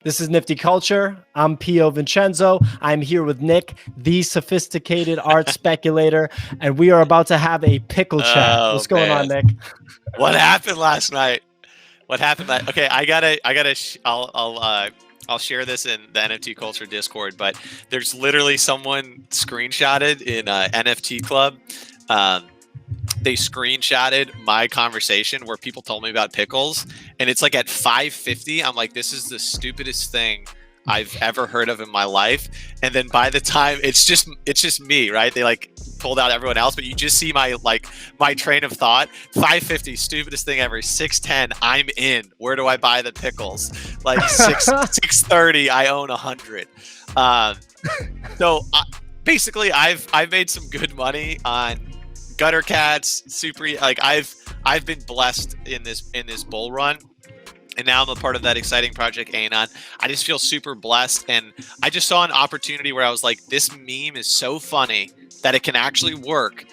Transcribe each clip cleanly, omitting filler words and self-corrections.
This is Nifty Culture. I'm Pio Vincenzo. I'm here with Nick, the sophisticated art speculator, and we are about to have a pickle chat. What's going on, Nick? What happened last night? Okay, I'll share this in the NFT Culture Discord, but there's literally someone screenshotted in NFT Club. They screenshotted my conversation where people told me about pickles, and it's like at 5:50. I'm like, this is the stupidest thing I've ever heard of in my life. And then by the time it's just me, right? They like pulled out everyone else, but you just see my train of thought. 5:50, stupidest thing ever. 6:10, I'm in. Where do I buy the pickles? Like 6:30, I own 100. Basically, I've made some good money on gutter cats, I've been blessed in this bull run, and now I'm a part of that exciting project Anon. I just feel super blessed, and I just saw an opportunity where I was like, this meme is so funny that it can actually work,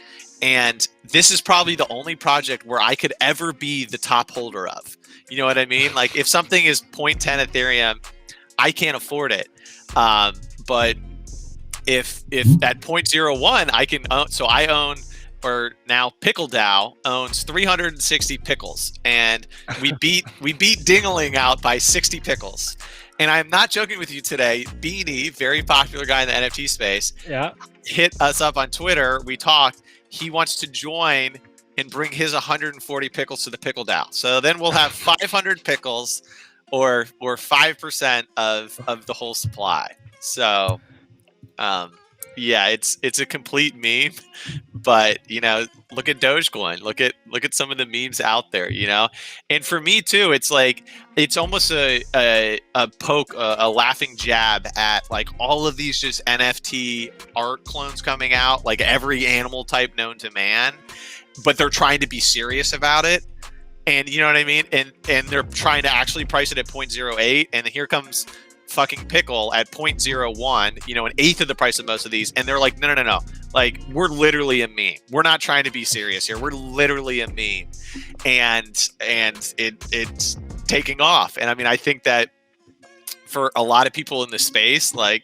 and this is probably the only project where I could ever be the top holder of. You know what I mean? Like if something is 0.10 Ethereum, I can't afford it, but if at 0.01 I can own, so I own. Or now Pickle Owl owns 360 pickles, and we beat Dingaling out by 60 pickles. And I'm not joking with you today. Beanie, very popular guy in the NFT space, hit us up on Twitter. We talked. He wants to join and bring his 140 pickles to the Pickle Owl. So then we'll have 500 pickles, or 5% of the whole supply. So. Yeah, it's a complete meme, but you know, look at Dogecoin, look at some of the memes out there, you know, and for me too, it's like it's almost a poke, a laughing jab at like all of these just NFT art clones coming out, like every animal type known to man, but they're trying to be serious about it, and you know what I mean, and they're trying to actually price it at 0.08, and here comes fucking Pickle at 0.01, you know, an eighth of the price of most of these, and they're like, no, like we're literally a meme. We're not trying to be serious here. We're literally a meme, and it's taking off. And I mean, I think that for a lot of people in the space, like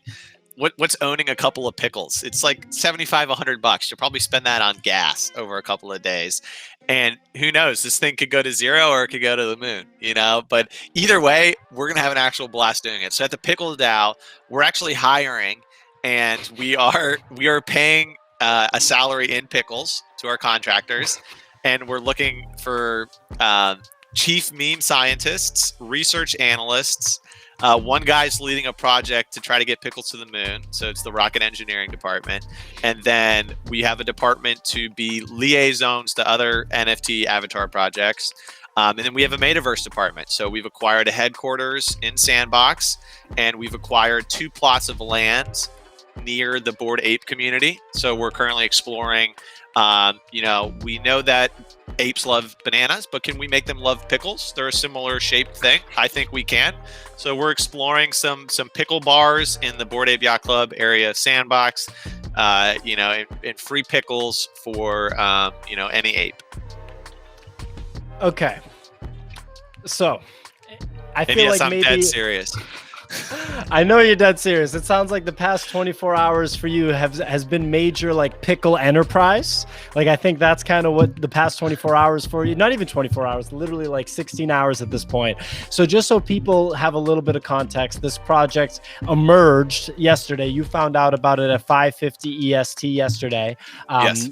what's owning a couple of pickles? It's like $75, $100. You'll probably spend that on gas over a couple of days. And who knows, this thing could go to zero or it could go to the moon, you know, but either way, we're going to have an actual blast doing it. So at the Pickle Owl, we're actually hiring, and we are paying a salary in pickles to our contractors. And we're looking for chief meme scientists, research analysts. One guy's leading a project to try to get pickles to the moon. So it's the rocket engineering department. And then we have a department to be liaisons to other NFT avatar projects. And then we have a metaverse department. So we've acquired a headquarters in Sandbox, and we've acquired 2 plots of land near the Bored Ape community. So we're currently exploring, you know, we know that apes love bananas, but can we make them love pickles? They're a similar shaped thing. I think we can. So we're exploring some pickle bars in the Bored Ape Yacht Club area Sandbox, you know, and free pickles for, you know, any ape. Okay. So I feel like I'm maybe dead serious. I know you're dead serious. It sounds like the past 24 hours for you has been major, like pickle enterprise. Like I think that's kind of what the past 24 hours for you, not even 24 hours, literally like 16 hours at this point. So just so people have a little bit of context, this project emerged yesterday. You found out about it at 5:50 EST yesterday. Yes.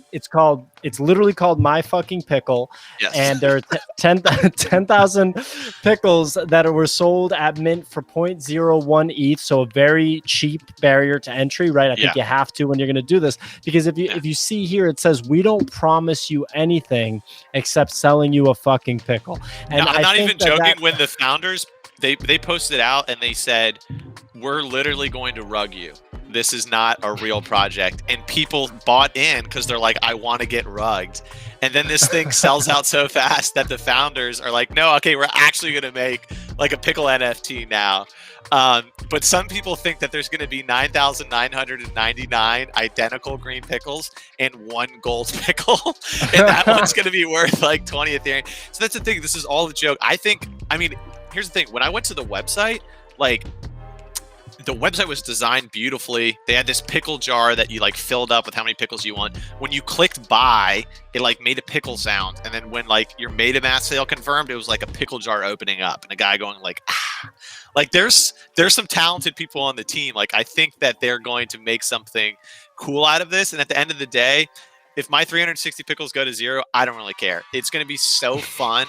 It's literally called My Fucking Pickle. Yes. And there are 10,000 pickles that were sold at mint for 0.01 ETH. So a very cheap barrier to entry, right? I think you have to when you're going to do this, because if you see here, it says, we don't promise you anything except selling you a fucking pickle. And no, I'm not even joking. When the founders, they posted out and they said, we're literally going to rug you. This is not a real project. And people bought in because they're like, I want to get rugged. And then this thing sells out so fast that the founders are like, no, okay, we're actually going to make like a pickle NFT now. But some people think that there's going to be 9,999 identical green pickles and 1 gold pickle. And that one's going to be worth like 20 Ethereum. So that's the thing. This is all a joke. I mean, here's the thing. When I went to the website, like the website was designed beautifully. They had this pickle jar that you like filled up with how many pickles you want. When you clicked buy, it like made a pickle sound. And then when like your MetaMask sale confirmed, it was like a pickle jar opening up and a guy going like, ah. Like there's some talented people on the team. Like I think that they're going to make something cool out of this. And at the end of the day, if my 360 pickles go to zero, I don't really care. It's going to be so fun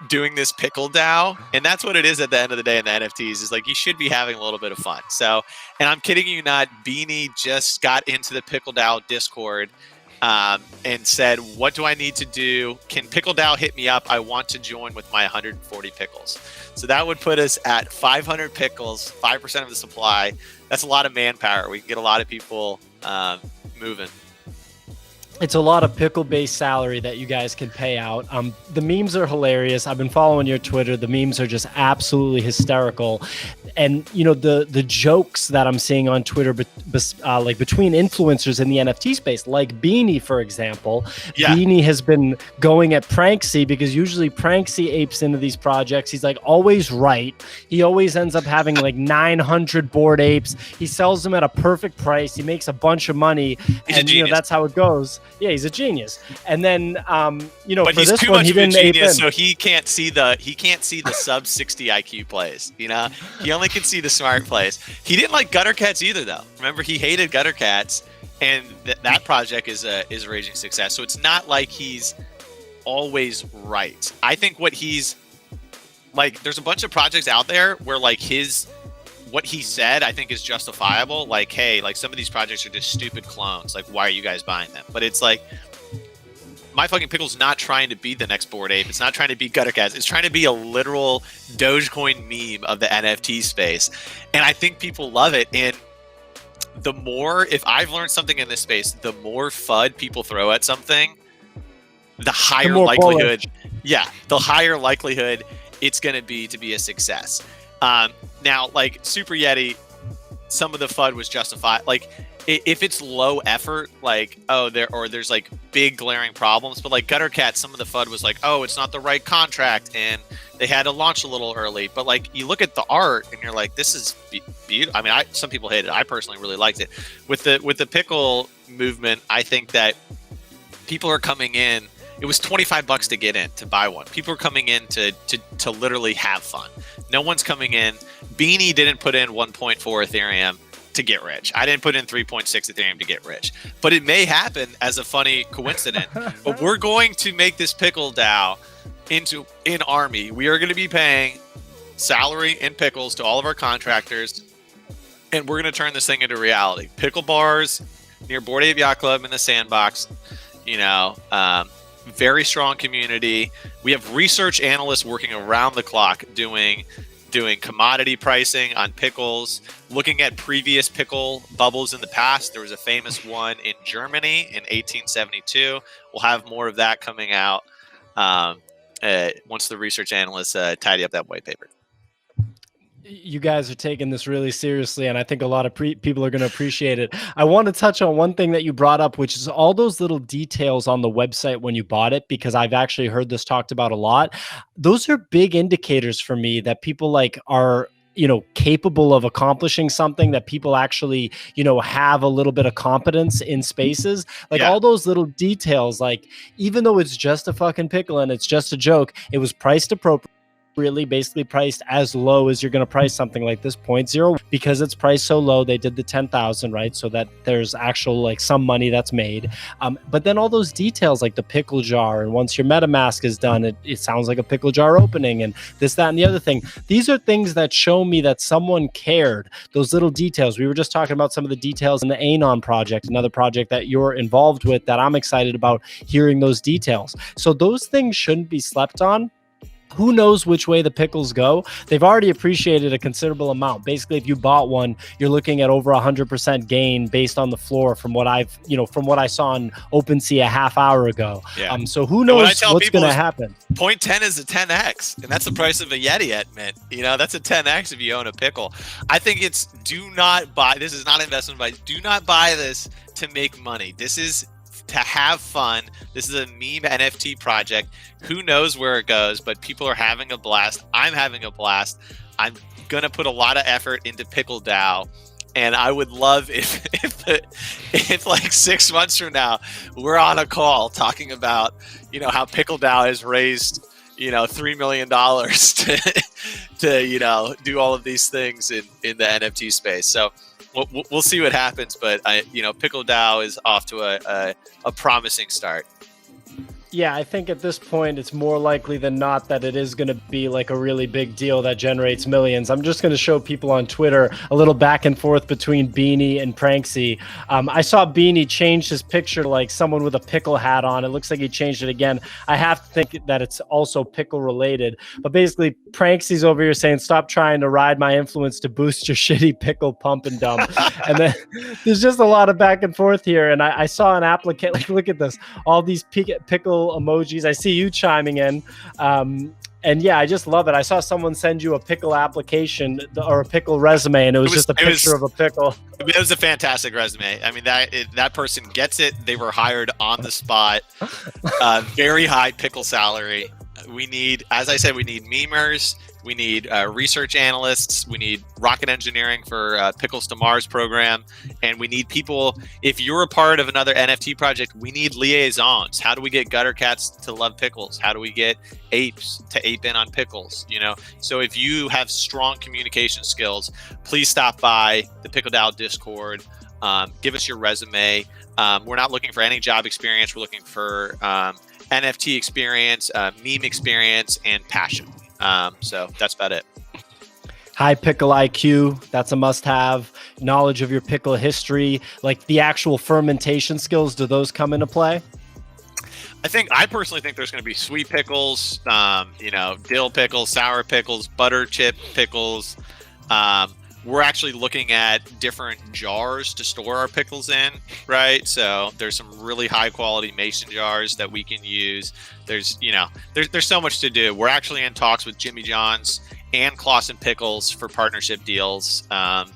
doing this pickle DAO, and that's what it is at the end of the day in the NFTs, is like you should be having a little bit of fun. So, and I'm kidding you not, Beanie just got into the Pickle DAO Discord and said, what do I need to do? Can Pickle DAO hit me up? I want to join with my 140 pickles. So that would put us at 500 pickles, 5% of the supply. That's a lot of manpower. We can get a lot of people moving. It's a lot of pickle-based salary that you guys can pay out. The memes are hilarious. I've been following your Twitter. The memes are just absolutely hysterical. And, you know, the jokes that I'm seeing on Twitter, like between influencers in the NFT space, like Beanie, for example. Yeah. Beanie has been going at Pranksy because usually Pranksy apes into these projects. He's like always right. He always ends up having like 900 bored apes. He sells them at a perfect price. He makes a bunch of money. And, you know, that's how it goes. Yeah, he's a genius. And then, you know, but for he's this too one, much he of a didn't ape in. genius, so he can't see the sub 60 IQ plays. You know, he only can see the smart plays. He didn't like Gutter Cats either, though. Remember, he hated Gutter Cats, and that project is a raging success. So it's not like he's always right. I think what he's like, there's a bunch of projects out there where like what he said, I think is justifiable. Like, hey, like some of these projects are just stupid clones. Like, why are you guys buying them? But it's like, My Fking Pickle's not trying to be the next Bored Ape. It's not trying to be Gutter Cats. It's trying to be a literal Dogecoin meme of the NFT space. And I think people love it. And the more, if I've learned something in this space, the more FUD people throw at something, the higher likelihood. Yeah, the higher likelihood it's going to be a success. Now, like Super Yeti, some of the FUD was justified. Like, if it's low effort, like, there's like big glaring problems, but like Gutter Cat, some of the FUD was like, oh, it's not the right contract, and they had to launch a little early. But like, you look at the art, and you're like, this is beautiful. I mean, some people hate it. I personally really liked it. With the pickle movement, I think that people are coming in. It was $25 to get in, to buy one. People are coming in to literally have fun. No one's coming in. Beanie didn't put in 1.4 Ethereum to get rich. I didn't put in 3.6 Ethereum to get rich. But it may happen as a funny coincidence. But we're going to make this Pickle DAO into an army. We are going to be paying salary in pickles to all of our contractors. And we're going to turn this thing into reality. Pickle bars near Bored Ape Yacht Club in the Sandbox. You know, very strong community. We have research analysts working around the clock doing commodity pricing on pickles, looking at previous pickle bubbles in the past. There was a famous one in Germany in 1872. We'll have more of that coming out once the research analysts tidy up that white paper. You guys are taking this really seriously, and I think a lot of people are going to appreciate it. I want to touch on one thing that you brought up, which is all those little details on the website when you bought it, because I've actually heard this talked about a lot. Those are big indicators for me that people like are, you know, capable of accomplishing something, that people actually, you know, have a little bit of competence in spaces. Like all those little details, like even though it's just a fucking pickle and it's just a joke, it was priced appropriately. Really basically priced as low as you're going to price something like this 0.0, because it's priced so low. They did the 10,000, right? So that there's actual like some money that's made. But then all those details like the pickle jar, and once your MetaMask is done, it sounds like a pickle jar opening, and this, that, and the other thing. These are things that show me that someone cared. Those little details. We were just talking about some of the details in the Anon project, another project that you're involved with that I'm excited about hearing those details. So those things shouldn't be slept on. Who knows which way the pickles go? They've already appreciated a considerable amount. Basically, if you bought one, you're looking at over 100% gain based on the floor from what I saw on OpenSea a half hour ago. Yeah. So who knows what's going to happen? 0.10 is a 10x, and that's the price of a Yeti at Mint. You know, that's a 10x if you own a pickle. I think it's do not buy. This is not investment advice. Do not buy this to make money. This is to have fun. This is a meme NFT project. Who knows where it goes, but people are having a blast. I'm having a blast. I'm gonna put a lot of effort into Pickle DAO. And I would love if like 6 months from now we're on a call talking about, you know, how Pickle DAO has raised, you know, $3 million to you know, do all of these things in the NFT space. So we'll see what happens, but you know, Pickle DAO is off to a promising start. Yeah, I think at this point it's more likely than not that it is going to be like a really big deal that generates millions. I'm just going to show people on Twitter a little back and forth between Beanie and Pranksy. I saw Beanie change his picture to like someone with a pickle hat on. It looks like he changed it again. I have to think that it's also pickle related. But basically, Pranksy's over here saying, stop trying to ride my influence to boost your shitty pickle pump and dump. And then there's just a lot of back and forth here. And I saw an applicant, like, look at this, all these pickle emojis. I see you chiming in. And yeah, I just love it. I saw someone send you a pickle application or a pickle resume, and it was just a picture of a pickle. It was a fantastic resume. I mean, that person gets it. They were hired on the spot. Very high pickle salary. We need, as I said, we need memers. We need research analysts. We need rocket engineering for Pickles to Mars program. And we need people, if you're a part of another NFT project, we need liaisons. How do we get gutter cats to love pickles? How do we get apes to ape in on pickles? You know, so if you have strong communication skills, please stop by the Pickle DAO Discord. Give us your resume. We're not looking for any job experience. We're looking for NFT experience, meme experience, and passion. So that's about it. High PickleIQ, that's a must-have. Knowledge of your pickle history, like the actual fermentation skills, do those come into play? I personally think there's going to be sweet pickles, you know, dill pickles, sour pickles, butter chip pickles. We're actually looking at different jars to store our pickles in, right? So there's some really high quality mason jars that we can use. There's, you know, there's so much to do. We're actually in talks with Jimmy John's and Clausen Pickles for partnership deals.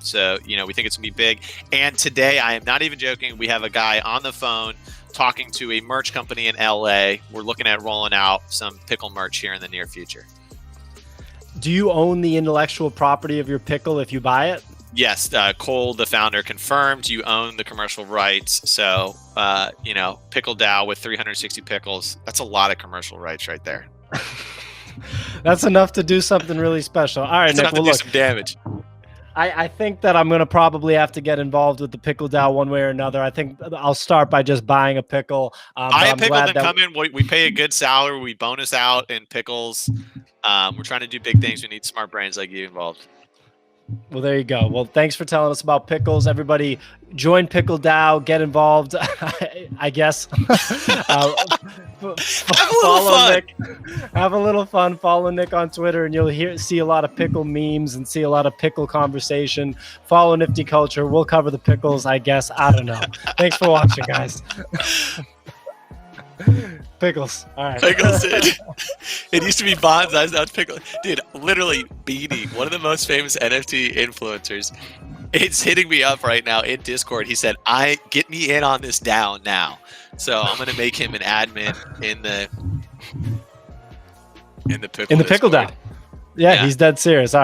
So, you know, we think it's gonna be big. And today, I am not even joking, we have a guy on the phone talking to a merch company in LA. We're looking at rolling out some pickle merch here in the near future. Do you own the intellectual property of your pickle if you buy it? Yes, Cole, the founder, confirmed you own the commercial rights. So, you know, Pickle DAO with 360 pickles, that's a lot of commercial rights right there. That's enough to do something really special. All right, That's Nick, enough to do some damage. I think that I'm going to probably have to get involved with the Pickle DAO one way or another. I think I'll start by just buying a pickle. Buy a pickle, then come in. We pay a good salary. We bonus out in pickles. We're trying to do big things. We need smart brains like you involved. Well, there you go. Well, thanks for telling us about pickles. Everybody join Pickle DAO, get involved, I guess. Follow Nick. Have a little fun. Follow Nick on Twitter, and you'll see a lot of pickle memes and see a lot of pickle conversation. Follow NFTCulture. We'll cover the pickles, I guess. I don't know. Thanks for watching, guys. Pickles. All right. Pickles. It used to be bonsais. Now it's pickle. Dude, literally, Beanie, one of the most famous NFT influencers, it's hitting me up right now in Discord. He said, get me in on this DAO now. So I'm gonna make him an admin in the pickle DAO. Yeah, he's dead serious. All right.